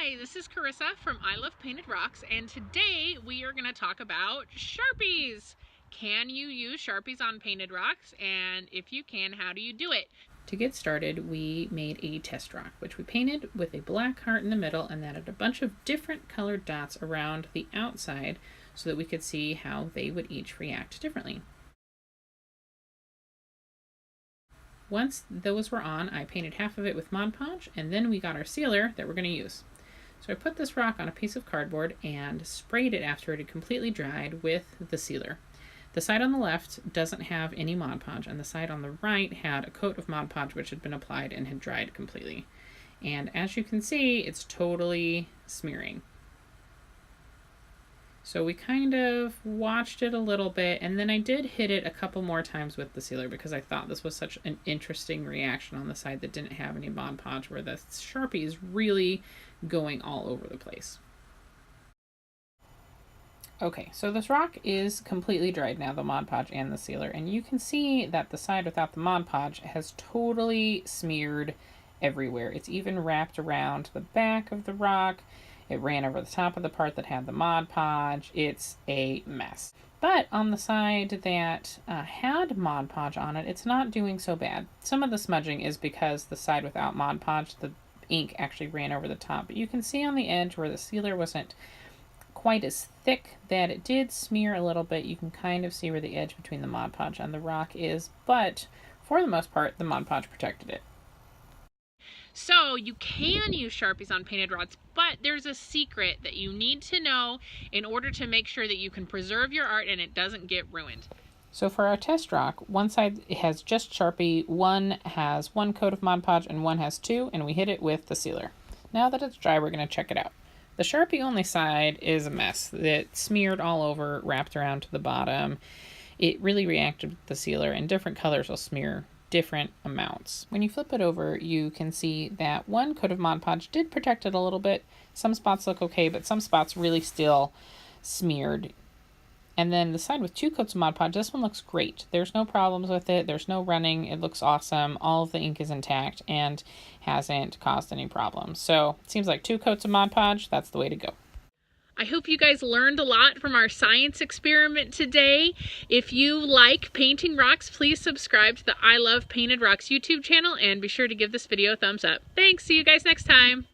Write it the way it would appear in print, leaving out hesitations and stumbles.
Hi, this is Carissa from I Love Painted Rocks, and today we are going to talk about Sharpies. Can you use Sharpies on painted rocks? And if you can, how do you do it? To get started, we made a test rock, which we painted with a black heart in the middle and added a bunch of different colored dots around the outside so that we could see how they would each react differently. Once those were on, I painted half of it with Mod Podge, and then we got our sealer that we're going to use. So I put this rock on a piece of cardboard and sprayed it after it had completely dried with the sealer. The side on the left doesn't have any Mod Podge, and the side on the right had a coat of Mod Podge which had been applied and had dried completely. And as you can see, it's totally smearing. So we kind of watched it a little bit, and then I did hit it a couple more times with the sealer because I thought this was such an interesting reaction on the side that didn't have any Mod Podge, where the Sharpie is really going all over the place. Okay, so this rock is completely dried now, the Mod Podge and the sealer, and you can see that the side without the Mod Podge has totally smeared everywhere. It's even wrapped around the back of the rock. It ran over the top of the part that had the Mod Podge. It's a mess. But on the side that had Mod Podge on it, it's not doing so bad. Some of the smudging is because the side without Mod Podge, the ink actually ran over the top. But you can see on the edge where the sealer wasn't quite as thick that it did smear a little bit. You can kind of see where the edge between the Mod Podge and the rock is, but for the most part, the Mod Podge protected it. So you can use Sharpies on painted rocks, but there's a secret that you need to know in order to make sure that you can preserve your art and it doesn't get ruined. So for our test rock, one side has just Sharpie, one has one coat of Mod Podge, and one has two, and we hit it with the sealer. Now that it's dry, we're going to check it out. The Sharpie only side is a mess. It smeared all over, wrapped around to the bottom. It really reacted with the sealer, and different colors will smear different amounts. When you flip it over, you can see that one coat of Mod Podge did protect it a little bit. Some spots look okay, but some spots really still smeared. And then the side with two coats of Mod Podge, this one looks great. There's no problems with it. There's no running. It looks awesome. All of the ink is intact and hasn't caused any problems. So it seems like two coats of Mod Podge, that's the way to go. I hope you guys learned a lot from our science experiment today. If you like painting rocks, please subscribe to the I Love Painted Rocks YouTube channel and be sure to give this video a thumbs up. Thanks, see you guys next time.